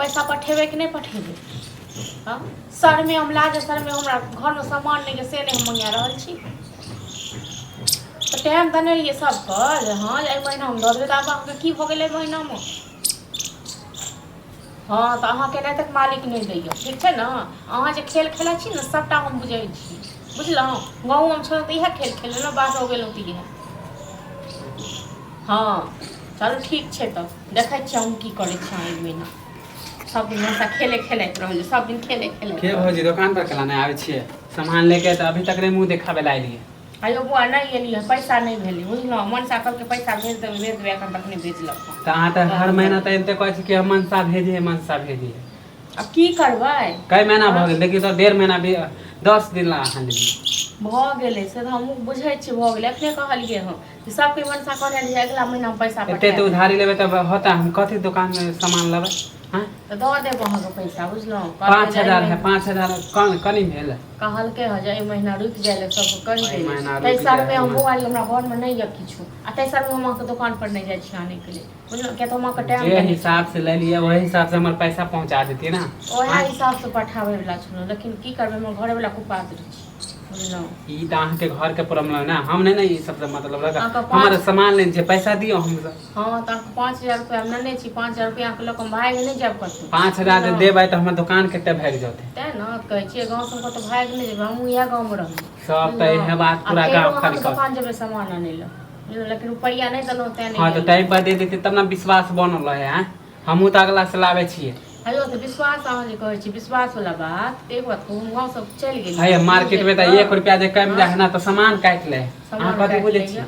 पैसा पठेबे कि नहीं पठेबे? हाँ सर में हम लाज सर में हमरा घर में सामान नहीं से नहीं हम मंगा रहल छी तो टाइम तो नहीं ये सब कर। हाँ एक महीना हम दऽ देबै तऽ आब की भऽ गेलै महीना में। हाँ तो अहाँ के तक मालिक नहीं दैय ठीक है ना। अहाँ जे खेल खेलै छी ने सबटा हम बुझै छी बुझलहुँ। गाँव में छल तो इएह खेल खेल ना बाहर हो गेलहुँ तो इएह। हाँ चलो ठीक है तब देखै छी हम की करै छी एक महीना। सब दिन ऐसा खेले खेलैत रहलिए सब दिन खेले खेले के भौजी दुकान पर केला नहीं आबै छियै सामान लेके तो अभी तक रे मुंह देखाबे ला एलिए। आयो बुआ नहीं एलिए पैसा नहीं भेलै बुझलहुँ। मनसा कहलकै पैसा भेज देबै एखन तक नहीं भेजलक। तो अहाँ तो हर महीना तो एते कहै छी कि मनसा भेजिए मनसा भेजिए। अब की करबै कई महीना भऽ गेल देखिए तो 1.5 महीना भी 10 दिन ला अहाँ लेलिए। भऽ गेलै से तो हमहूँ बुझै छी भऽ गेलै एखने कहलिए हँ कि सबके मनसा कहने रहिए अगला महीना में पैसा एते तो उधारी लेबे तब होता हम कथी दुकान में सामान लेबै। हाँ तो दऽ देब अहाँके पैसा बुझलहुँ। 5000 है 5000 कनी भेल कहलकै हँ जे महीना रुकि जाए सबके कहि एहि महीना देबै। रुकि तेसर में जाए, हम मोबाइल हमरा घर में नहीं यऽ किछु आ तेसर में हम अहाँके दुकान पर नहीं जाइ छी आने के लिए बुझलहुँ। किया तो हम अहाँके टाइम जे हिसाब से ले लिए वही हिसाब से हमर पैसा पहुंचा देती ना। ओहे हिसाब से पठाबै वाला छलहुँ लेकिन की करबै हमर घरे वाला कुपात्र छी बुझलहुँ। ई त अहाँ के घर के प्रॉब्लम ना हम नहीं ई सब से मतलब लगा अहाँके हमारे सामान लेन छै पैसा दियो हम। हाँ तो 5000 रुपया हम नेने छी 5000 रुपया के लोक हम भाग नहीं जाब कतौ। 5000 दे देबै त हमर दुकान केते भाग जाते। तै ना कहै छियै गांव से कतौ भाग नहीं जेबै हमहूँ इएह गांव में रहबै सब त इहे बात पूरा गांव खाली कर। दुकान जेबै सामान आनै ला लेकिन रुपया नहीं देलहुँ तै नहीं। हां तो टाइम पर दे देती तब ना विश्वास बनल रहे हैं। हमहू त अगला से लावे छिए। अयो तो विश्वास अहाँ जे कहै छी विश्वास वाला बात एक बात कहूँ गाँव सब चल गेली है मार्केट में त 1 रुपया जे कम जाए ना तो सामान काट ले। अहाँ कथि बुझै छी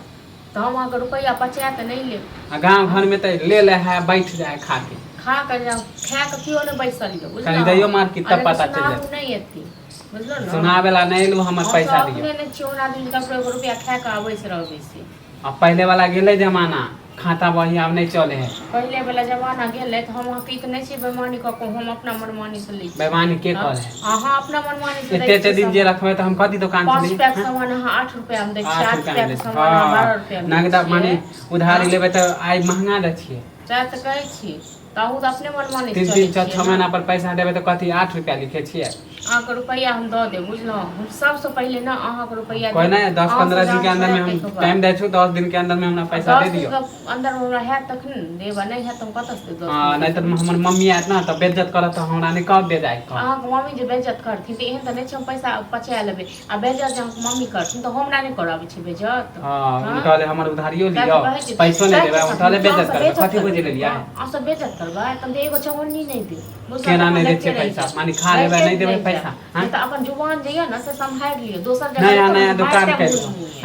तो हम अहाँके रुपया पचा के नहीं लेब। आ गांव घर में त ले ले है बैठ जाए खा के। खा कर जाओ खा के क्यों नहीं बैसल यो बुझलहुँ। खरीदैयो मार्केट तब पता चल जाए। नहीं एती बुझलो ना सुनावेला नहीं लो हमर पैसा दियो। अपने नहीं छियो आदमी ककरो रुपया खा के आबै से रहबै से। अब पहले वाला गेले जमाना खाता बही अब नहीं चले है। पहले वाला जमाना गेले तो हम अहाँके त नहीं छी बेईमानी क के हम अपना मनमानी से लै छी। बेईमानी के करे है। अहाँ अपना मनमानी से एते दिन जे रखबे त हम कथि दुकान से 5 पैक सामान अहाँ 8 रुपया में दै छी 8 पैक के सामान 12 रुपया में नगदा माने उधारी लेबे त आई महंगा दै छिए। चाहे त कहै छी ताहू त अपने मनमानी से 3-6 महीना पर पैसा देबे त कथि 8 रुपया लिखे छिए। अहाँके रुपया हम दऽ देब बुझलहुँ। हम सबसे पहले ना अहाँके रुपया कोई नहीं 10-15 दिन के अंदर में हम टाइम दे छु 10 दिन के अंदर में हमरा पैसा दे दियो। अंदर में हमरा है तखन देब नहीं है त हम कतऽ से देब। हां नहीं त हमर मम्मी आत ना त बेइज्जत करत त हमरा नहीं कब दे जाए। अहाँके मम्मी जे बेइज्जत करथिन त एहन त नहीं छै हम पैसा पचा लेबै आ बेइज्जत जे अहाँके मम्मी करथिन त हमरा नहीं कराबै छै बेइज्जत। हां उठाले हमर उधारियो लियो पैसो नहीं देबै उठाले बेइज्जत करबै कथि बुझ लेलिया। आ सब बेइज्जत करबै त एगो चवन्नी नहीं दे केना नहीं दे छै पैसा माने खा लेबै नहीं देबै पैसा। हां त अपन जुबान जे है ना से संभाल लियो दोसर जगह नया दुकान के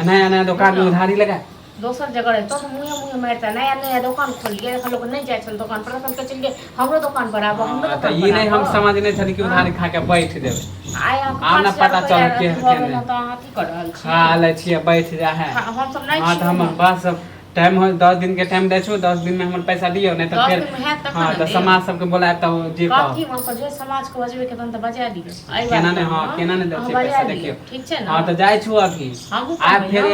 नया दुकान में उधारी लगा दोसर जगह रहे तो मुँहे मारता नया दुकान खोल लिए लोग नहीं जाए चल दुकान पर हम चल गए हमरो दुकान पर आबो हमरो तो ये नहीं हम समझ नहीं छली कि उधारी खा के बैठ देबै। आब ना पता चल के तो अहाँ की कर रहल छी खा ले छिए बैठ जा है। हम सब नहीं हां त हम बस टाइम हो 10 दिन के टाइम दे छु 10 दिन में हमर पैसा दियो नहीं तो फिर हां तो समाज सब के बोलाए त जे कह बाकी हम जे समाज को बजबे के तन त बजा दियो केना नहीं हां केना नहीं दे छै पैसा देखियो ठीक छै ना। हां तो जाय छु अभी आ फिर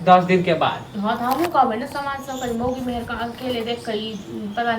10 दिन के बाद। हां त हमहु कहबै ना समाज सब के मौगी मेहर का अकेले देख के ई पता